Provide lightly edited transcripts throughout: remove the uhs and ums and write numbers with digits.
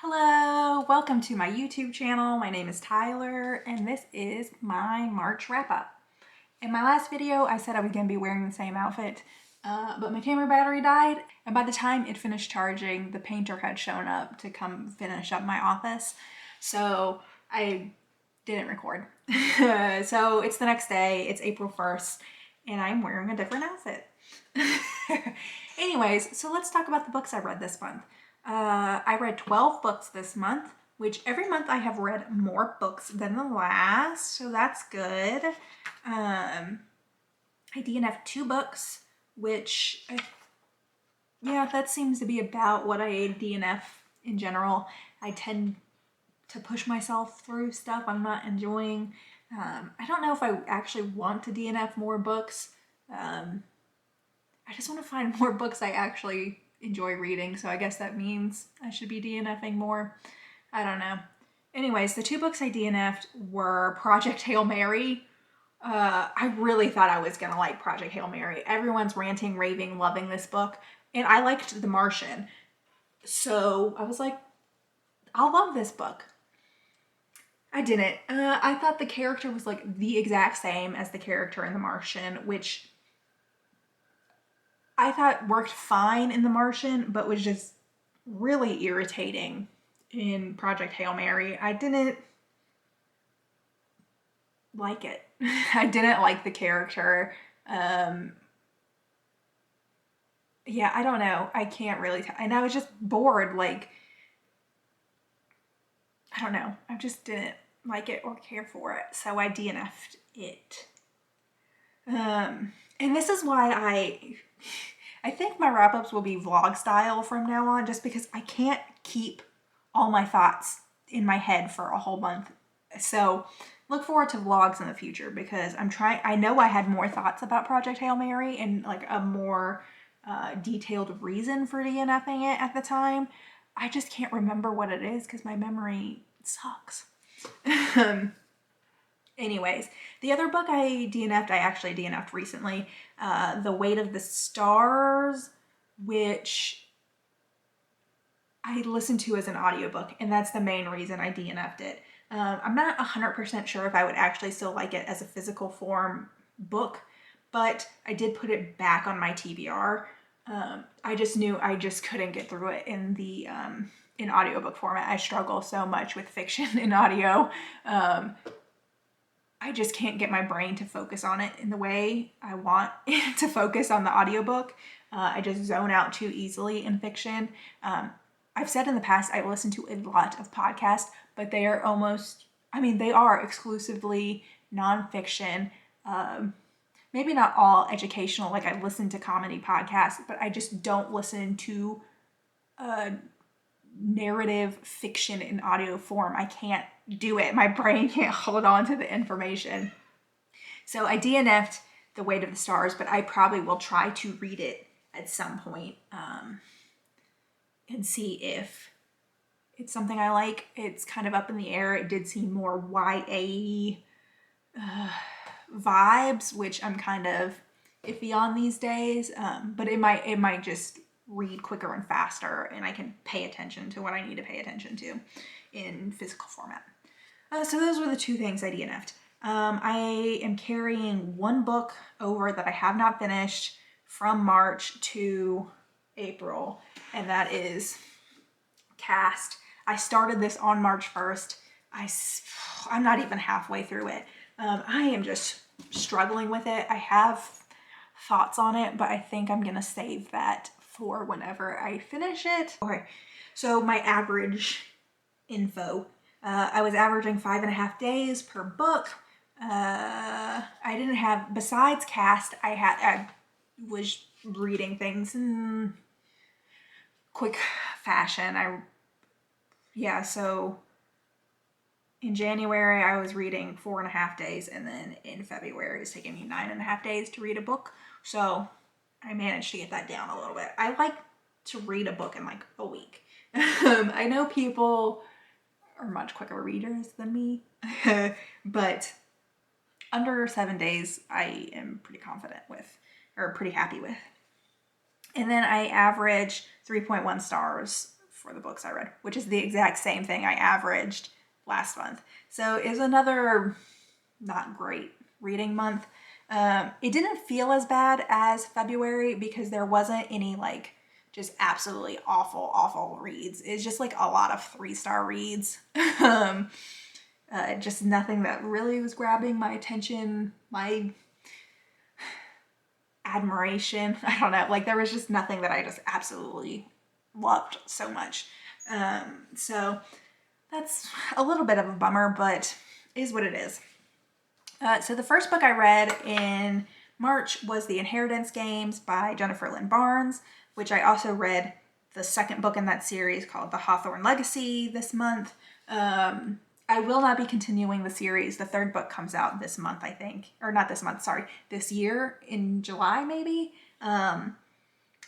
Hello, welcome to my YouTube channel. My name is Tyler and this is my March wrap-up. In my last video, I said I was going to be wearing the same outfit, but my camera battery died, and by the time it finished charging, the painter had shown up to come finish up my office, so I didn't record. So it's the next day, it's April 1st, and I'm wearing a different outfit. Anyways, so let's talk about the books I read this month. I read 12 books this month, which every month I have read more books than the last, so that's good. I DNF'd 2 books, which, yeah, that seems to be about what I DNF in general. I tend to push myself through stuff I'm not enjoying. I don't know if I actually want to DNF more books. I just want to find more books I actually enjoy reading, so I guess that means I should be DNFing more. I don't know. Anyways, the 2 books I DNF'd were Project Hail Mary. I really thought I was gonna like Project Hail Mary. Everyone's ranting, raving, loving this book, and I liked The Martian. So I was like, I'll love this book. I didn't. I thought the character was like the exact same as the character in The Martian, which I thought worked fine in The Martian, but was just really irritating in Project Hail Mary. I didn't like it. I didn't like the character. Yeah, I don't know. I can't really tell. And I was just bored. Like, I don't know. I just didn't like it or care for it. So I DNF'd it. And this is why I think my wrap-ups will be vlog style from now on, just because I can't keep all my thoughts in my head for a whole month. So look forward to vlogs in the future, because I know I had more thoughts about Project Hail Mary and like a more detailed reason for DNFing it at the time. I just can't remember what it is because my memory sucks. Anyways, the other book I DNF'd, I actually DNF'd recently, The Weight of the Stars, which I listened to as an audiobook, and that's the main reason I DNF'd it. I'm not 100% sure if I would actually still like it as a physical form book, but I did put it back on my TBR. I just knew I just couldn't get through it in the in audiobook format. I struggle so much with fiction in audio. I just can't get my brain to focus on it in the way I want it to focus on the audiobook. I just zone out too easily in fiction. I've said in the past I listen to a lot of podcasts, but they are they are exclusively nonfiction. Maybe not all educational, like I listen to comedy podcasts, but I just don't listen to narrative fiction in audio form. I can't do it. My brain can't hold on to the information. So I DNF'd The Weight of the Stars, but I probably will try to read it at some point and see if it's something I like. It's kind of up in the air. It did seem more YA vibes, which I'm kind of iffy on these days, but it might just read quicker and faster, and I can pay attention to what I need to pay attention to in physical format. So those were the 2 things I DNF'd. I am carrying 1 book over that I have not finished from March to April, and that is Caste. I started this on March 1st. I'm not even halfway through it. I am just struggling with it. I have thoughts on it, but I think I'm gonna save that for whenever I finish it. Okay, so my average info. I was averaging 5.5 days per book. I didn't have, besides Caste, I was reading things in quick fashion. So in January, I was reading 4.5 days, and then in February, it's taking me 9.5 days to read a book. So I managed to get that down a little bit. I like to read a book in like a week. I know people are much quicker readers than me, but under 7 days, I am pretty confident with, or pretty happy with. And then I average 3.1 stars for the books I read, which is the exact same thing I averaged last month. So it was another not great reading month. It didn't feel as bad as February because there wasn't any like just absolutely awful reads. It's just like a lot of 3-star reads. Just nothing that really was grabbing my attention, my admiration. I don't know. Like there was just nothing that I just absolutely loved so much. So that's a little bit of a bummer, but is what it is. So the first book I read in March was The Inheritance Games by Jennifer Lynn Barnes, which I also read the second book in that series called The Hawthorne Legacy this month. I will not be continuing the series. The third book comes out this month, I think. Or not this month, sorry. This year in July, maybe. I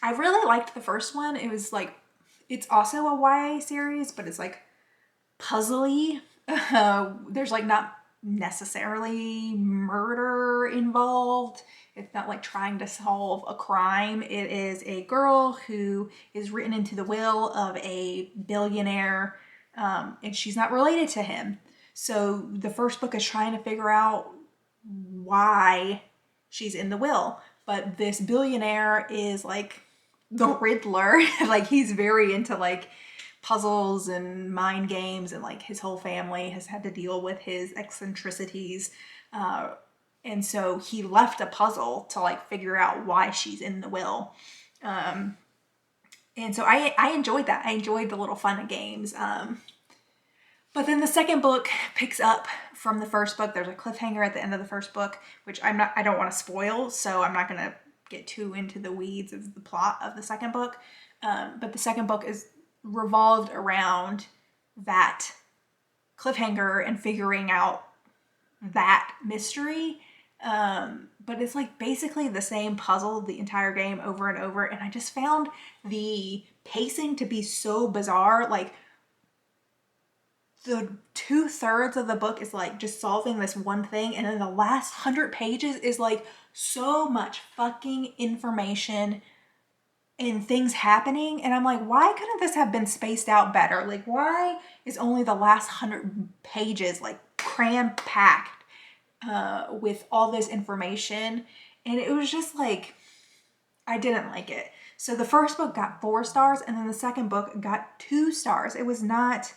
really liked the first one. It was like, it's also a YA series, but it's like puzzly. There's like not necessarily murder involved. It's not like trying to solve a crime. It is a girl who is written into the will of a billionaire, and she's not related to him. So the first book is trying to figure out why she's in the will. But this billionaire is like the Riddler. Like he's very into like puzzles and mind games, and like his whole family has had to deal with his eccentricities. And so he left a puzzle to like figure out why she's in the will. And so I enjoyed that. I enjoyed the little fun and games. But then the second book picks up from the first book. There's a cliffhanger at the end of the first book, which I don't want to spoil, so I'm not going to get too into the weeds of the plot of the second book. But the second book is revolved around that cliffhanger and figuring out that mystery. But it's like basically the same puzzle the entire game over and over. And I just found the pacing to be so bizarre. Like the 2/3 of the book is like just solving this one thing. And then the last 100 pages is like so much fucking information and things happening. And I'm like, why couldn't this have been spaced out better? Like, why is only the last 100 pages like cram-packed with all this information? And it was just like, I didn't like it. So the first book got 4 stars, and then the second book got 2 stars. It was not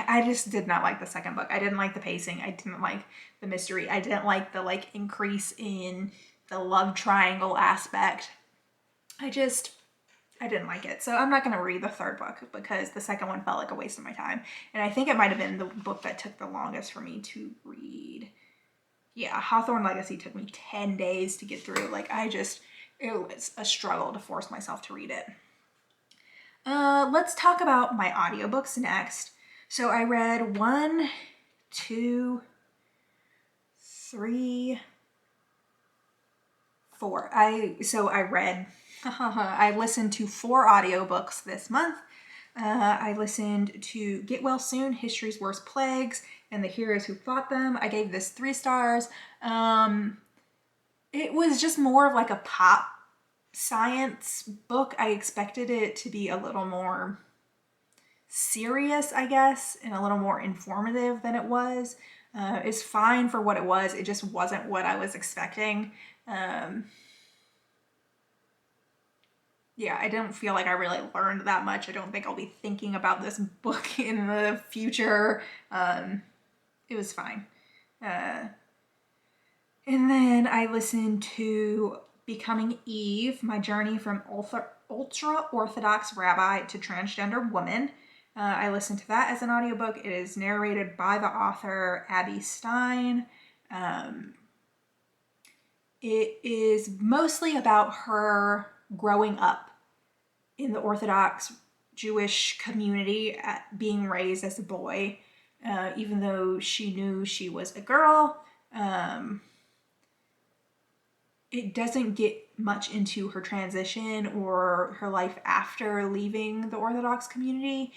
I just did not like the second book. I didn't like the pacing. I didn't like the mystery. I didn't like the like increase in the love triangle aspect. I didn't like it. So I'm not going to read the third book because the second one felt like a waste of my time. And I think it might have been the book that took the longest for me to read. Yeah, Hawthorne Legacy took me 10 days to get through. Like it was a struggle to force myself to read it. Let's talk about my audiobooks next. So I read 1, 2, 3, 4. I listened to 4 audiobooks this month. I listened to Get Well Soon, History's Worst Plagues, and The Heroes Who Fought Them. I gave this 3 stars. It was just more of like a pop science book. I expected it to be a little more serious, I guess, and a little more informative than it was. It's fine for what it was. It just wasn't what I was expecting. Yeah, I didn't feel like I really learned that much. I don't think I'll be thinking about this book in the future. It was fine. And then I listened to Becoming Eve, My Journey from Ultra-Orthodox Rabbi to Transgender Woman. I listened to that as an audiobook. It is narrated by the author Abby Stein. It is mostly about her growing up in the Orthodox Jewish community, being raised as a boy, even though she knew she was a girl. It doesn't get much into her transition or her life after leaving the Orthodox community.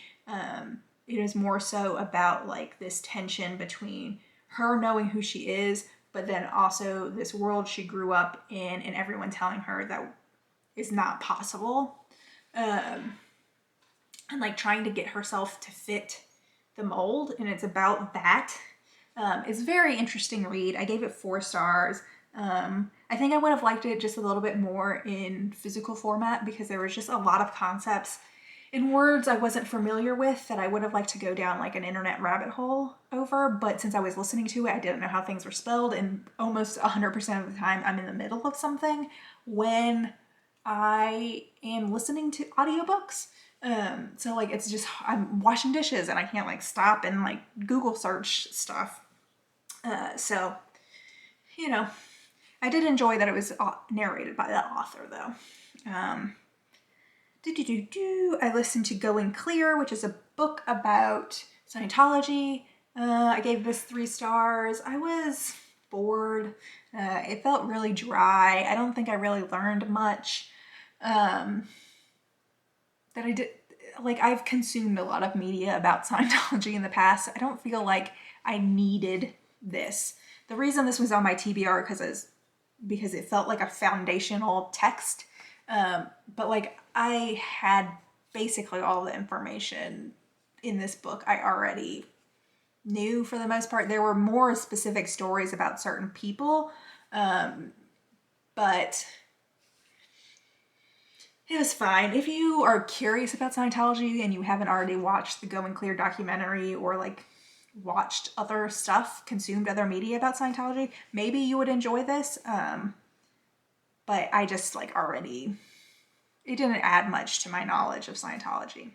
It is more so about like this tension between her knowing who she is, but then also this world she grew up in and everyone telling her that is not possible. And like trying to get herself to fit the mold, and it's about that. It's a very interesting read. I gave it 4 stars. I think I would have liked it just a little bit more in physical format because there was just a lot of concepts in words I wasn't familiar with that I would have liked to go down like an internet rabbit hole over, but since I was listening to it, I didn't know how things were spelled, and almost 100% of the time I'm in the middle of something when I am listening to audiobooks. So like it's just, I'm washing dishes and I can't like stop and like Google search stuff. So, you know, I did enjoy that it was narrated by the author though. I listened to Going Clear, which is a book about Scientology. I gave this 3 stars. I was bored. It felt really dry. I don't think I really learned much. That I did, like, I've consumed a lot of media about Scientology in the past. I don't feel like I needed this. The reason this was on my TBR because it felt like a foundational text. But like I had basically all the information in this book I already knew for the most part. There were more specific stories about certain people, but it was fine. If you are curious about Scientology and you haven't already watched the Going Clear documentary or like watched other stuff, consumed other media about Scientology, maybe you would enjoy this. But I just like already, it didn't add much to my knowledge of Scientology.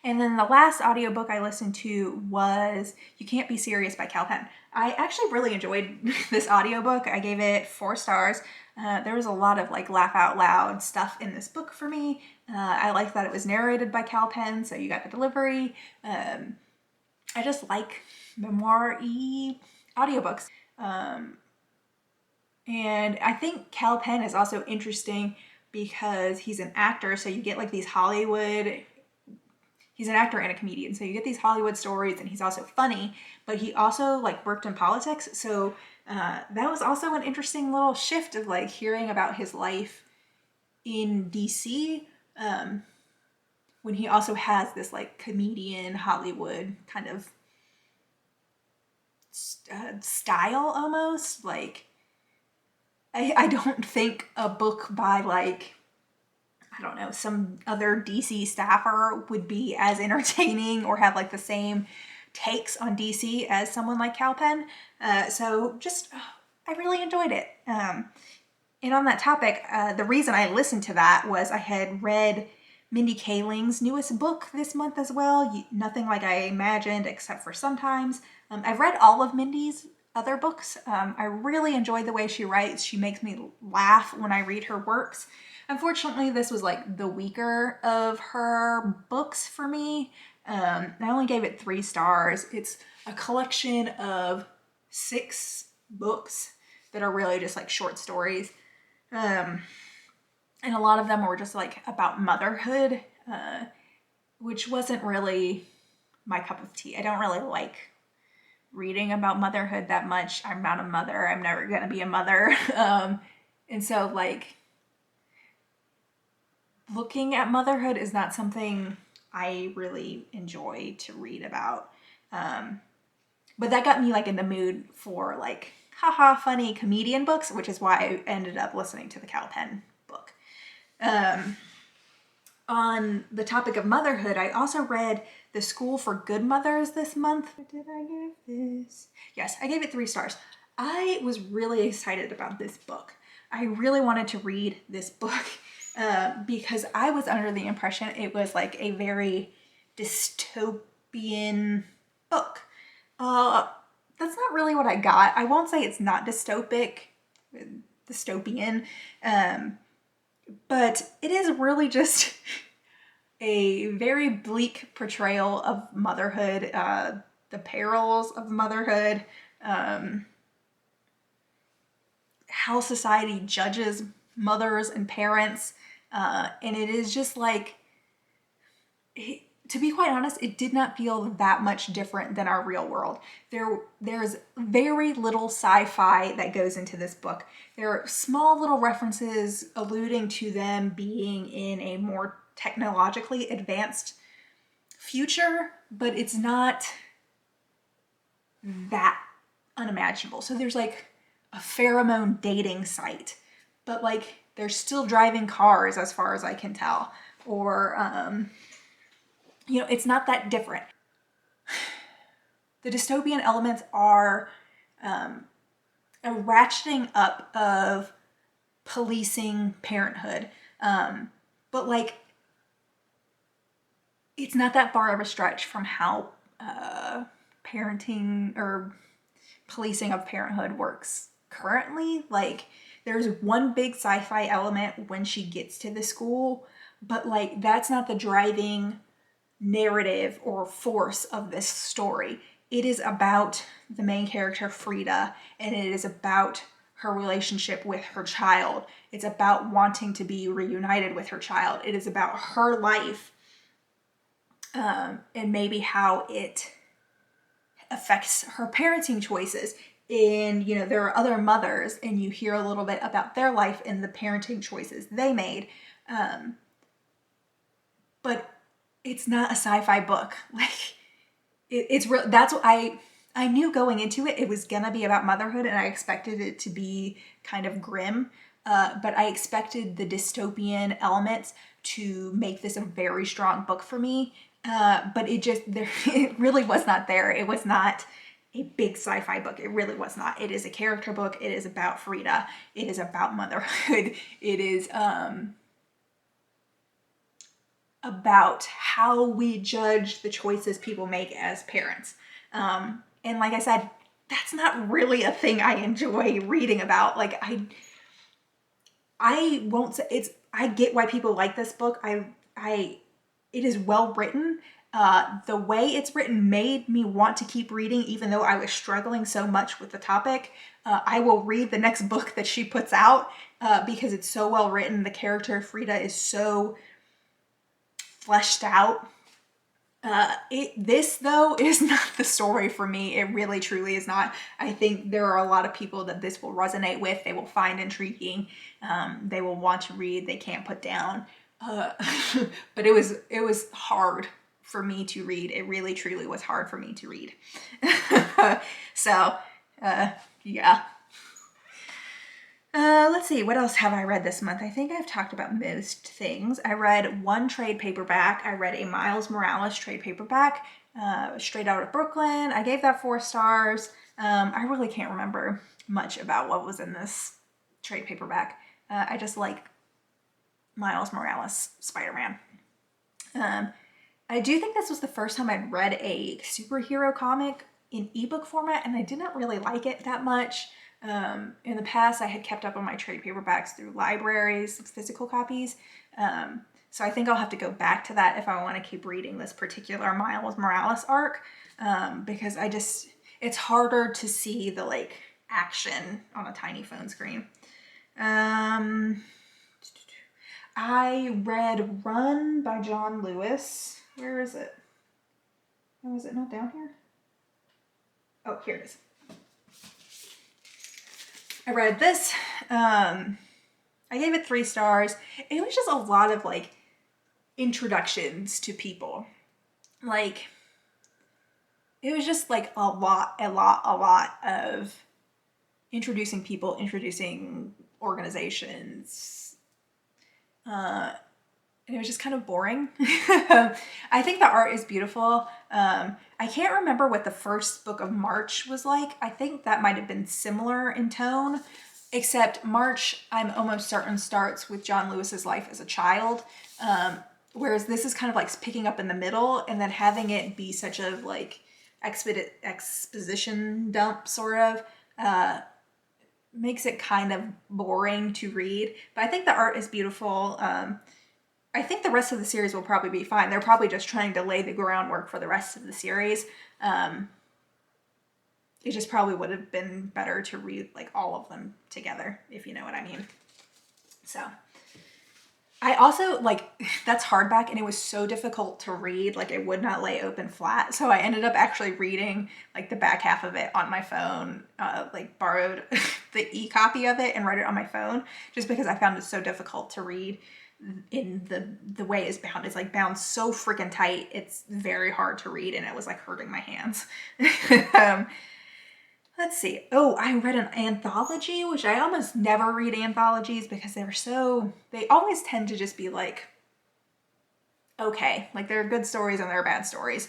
And then the last audiobook I listened to was You Can't Be Serious by Penn. I actually really enjoyed this audiobook. I gave it 4 stars. There was a lot of like laugh out loud stuff in this book for me. I liked that it was narrated by Penn, so you got the delivery. I just like memoir-y audiobooks. And I think Penn is also interesting because he's an actor, so you get like these he's an actor and a comedian, so you get these Hollywood stories, and he's also funny, but he also like worked in politics, so that was also an interesting little shift of like hearing about his life in DC, when he also has this like comedian Hollywood kind of style almost. Like I don't think a book by like, I don't know, some other DC staffer would be as entertaining or have like the same takes on DC as someone like Penn. So just, I really enjoyed it. And on that topic, the reason I listened to that was I had read Mindy Kaling's newest book this month as well, Nothing Like I Imagined Except for Sometimes. I've read all of Mindy's other books. I really enjoy the way she writes. She makes me laugh when I read her works. Unfortunately, this was like the weaker of her books for me. I only gave it 3 stars. It's a collection of 6 books that are really just like short stories. And a lot of them were just like about motherhood, which wasn't really my cup of tea. I don't really like reading about motherhood that much. I'm not a mother. I'm never gonna be a mother. And so like looking at motherhood is not something I really enjoy to read about. But that got me like in the mood for like haha funny comedian books, which is why I ended up listening to the Penn book. On the topic of motherhood, I also read The School for Good Mothers this month. What did I give this? Yes, I gave it 3 stars. I was really excited about this book. I really wanted to read this book because I was under the impression it was like a very dystopian book. That's not really what I got. I won't say it's not dystopian, but it is really just a very bleak portrayal of motherhood, the perils of motherhood, how society judges mothers and parents, and it is just like, to be quite honest, it did not feel that much different than our real world. There's very little sci-fi that goes into this book. There are small little references alluding to them being in a more technologically advanced future, but it's not that unimaginable. So there's like a pheromone dating site, but like they're still driving cars as far as I can tell. Or, you know, it's not that different. The dystopian elements are a ratcheting up of policing parenthood. But like, it's not that far of a stretch from how parenting or policing of parenthood works currently. Like, there's one big sci-fi element when she gets to the school, but like, that's not the driving narrative or force of this story. It is about the main character, Frida, and it is about her relationship with her child. It's about wanting to be reunited with her child. It is about her life, and maybe how it affects her parenting choices. And, you know, there are other mothers, and you hear a little bit about their life and the parenting choices they made. But it's not a sci-fi book. Like, it's real. That's what I knew going into it. It was gonna be about motherhood, and I expected it to be kind of grim. But I expected the dystopian elements to make this a very strong book for me. But it really was not there. It was not a big sci-fi book. It really was not. It is a character book. It is about Frida. It is about motherhood. It is about how we judge the choices people make as parents. And like I said, that's not really a thing I enjoy reading about. Like, I won't say I get why people like this book. It is well written. The way it's written made me want to keep reading, even though I was struggling so much with the topic. I will read the next book that she puts out because it's so well written. The character of Frida is so fleshed out. This though is not the story for me. It really truly is not. I think there are a lot of people that this will resonate with. They will find intriguing. They will want to read. They can't put down. But it was hard for me to read. It really truly was hard for me to read. So yeah. Let's see, what else have I read this month? I think I've talked about most things. I read one trade paperback. I read a Miles Morales trade paperback, straight out of Brooklyn. I gave that 4 stars. I really can't remember much about what was in this trade paperback. I just like Miles Morales Spider-Man. I do think this was the first time I'd read a superhero comic in ebook format, and I did not really like it that much. In the past, I had kept up on my trade paperbacks through libraries, physical copies. So I think I'll have to go back to that if I want to keep reading this particular Miles Morales arc, because it's harder to see the like action on a tiny phone screen. I read Run by John Lewis. Where is it? Oh, is it not down here? Oh, here it is. I read this. I gave it 3 stars. It was just a lot of like introductions to people. Like, it was just like a lot of introducing people, introducing organizations. And it was just kind of boring. I think the art is beautiful. I can't remember what the first book of March was like. I think that might have been similar in tone, except March, I'm almost certain, starts with John Lewis's life as a child. Whereas this is kind of like picking up in the middle, and then having it be such a like exposition dump sort of, makes it kind of boring to read. But I think the art is beautiful. I think the rest of the series will probably be fine. They're probably just trying to lay the groundwork for the rest of the series. It just probably would have been better to read like all of them together, if you know what I mean. So I also, like, that's hardback and it was so difficult to read, like it would not lay open flat. So I ended up actually reading like the back half of it on my phone, like borrowed the e-copy of it and read it on my phone just because I found it so difficult to read in the way it's bound. It's like bound so freaking tight. It's very hard to read and it was like hurting my hands. Let's see. Oh, I read an anthology, which I almost never read anthologies because they always tend to just be like, okay, like there are good stories and there are bad stories.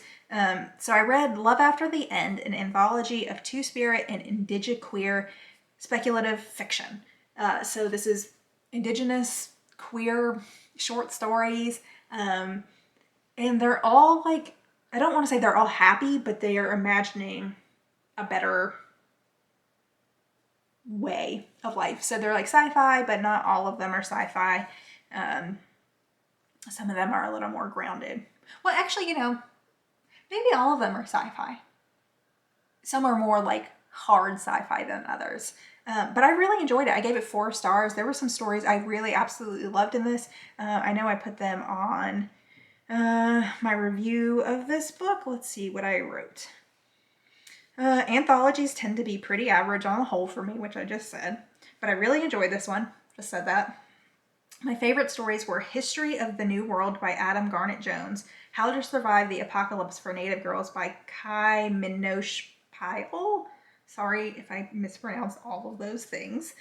So I read Love After the End, an anthology of two-spirit and indigiqueer speculative fiction. So this is indigenous queer short stories. And they're all like, I don't want to say they're all happy, but they are imagining a better way of life. So they're like sci-fi, but not all of them are sci-fi. Some of them are a little more grounded. Well, actually, maybe all of them are sci-fi. Some are more like hard sci-fi than others. But I really enjoyed it. I gave it 4 stars. There were some stories I really absolutely loved in this. I know I put them on my review of this book. Let's see what I wrote. Anthologies tend to be pretty average on the whole for me, which I just said, but I really enjoyed this one. Just said that. My favorite stories were History of the New World by Adam Garnett Jones, How to Survive the Apocalypse for Native Girls by Kai Minoche Powell. Sorry if I mispronounced all of those things.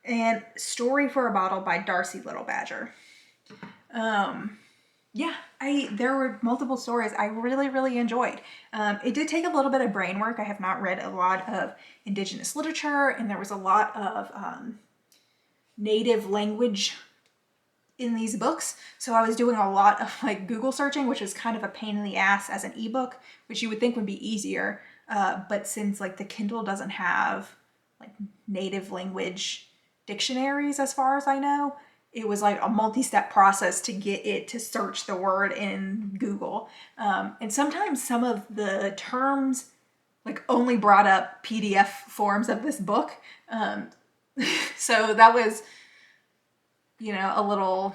And Story for a Bottle by Darcy Little Badger. Yeah, there were multiple stories I really, really enjoyed. It did take a little bit of brain work. I have not read a lot of indigenous literature, and there was a lot of native language in these books. So I was doing a lot of like Google searching, which is kind of a pain in the ass as an ebook, which you would think would be easier. But since like the Kindle doesn't have like native language dictionaries, as far as I know, it was like a multi-step process to get it to search the word in Google. And sometimes some of the terms like only brought up PDF forms of this book. So that was, a little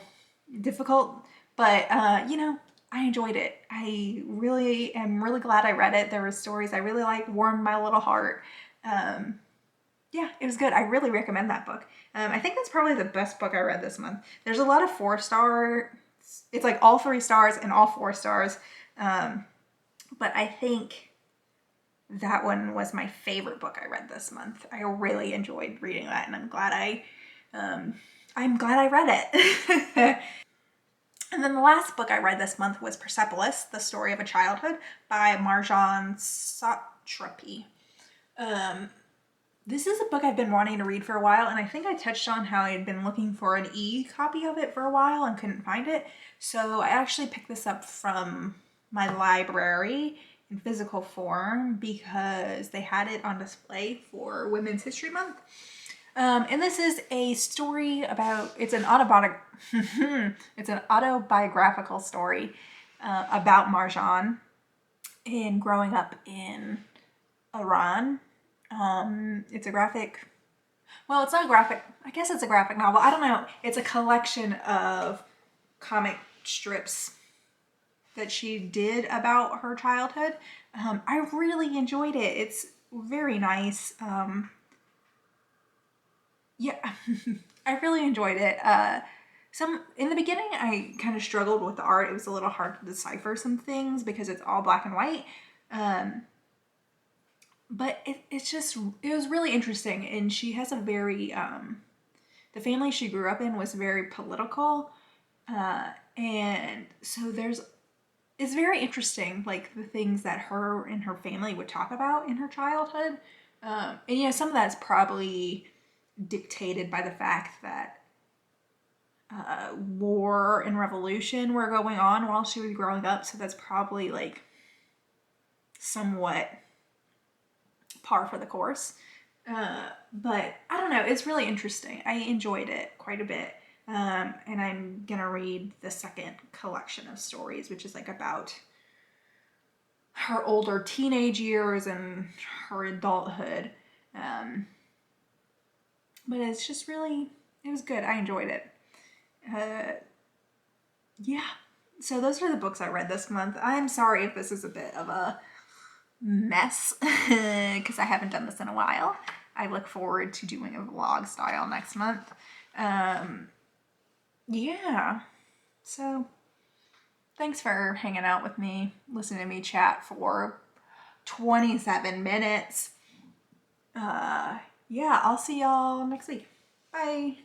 difficult, but, I enjoyed it. I really am really glad I read it. There were stories I really liked, warmed my little heart. Yeah, it was good. I really recommend that book. I think that's probably the best book I read this month. There's a lot of 4-star. It's like all 3 stars and all 4 stars. But I think that one was my favorite book I read this month. I really enjoyed reading that, and I'm glad I read it. And then the last book I read this month was Persepolis, The Story of a Childhood by Marjane Satrapi. This is a book I've been wanting to read for a while, and I think I touched on how I had been looking for an e-copy of it for a while and couldn't find it. So I actually picked this up from my library in physical form because they had it on display for Women's History Month. And this is a story about, it's an autobiographical story about Marjane and growing up in Iran. It's a graphic, well, it's not a graphic, I guess it's a graphic novel. I don't know. It's a collection of comic strips that she did about her childhood. I really enjoyed it. It's very nice. Yeah, I really enjoyed it. In the beginning, I kind of struggled with the art. It was a little hard to decipher some things because it's all black and white. But it was really interesting. And she has a very, the family she grew up in was very political. And so it's very interesting, like the things that her and her family would talk about in her childhood. And some of that's probably dictated by the fact that war and revolution were going on while she was growing up. So that's probably like somewhat par for the course. But I don't know. It's really interesting. I enjoyed it quite a bit. And I'm going to read the second collection of stories, which is like about her older teenage years and her adulthood. But it's just really, it was good. I enjoyed it. yeah, so those are the books I read this month. I'm sorry if this is a bit of a mess because I haven't done this in a while. I look forward to doing a vlog style next month. Yeah, so thanks for hanging out with me, listening to me chat for 27 minutes. Yeah, I'll see y'all next week. Bye.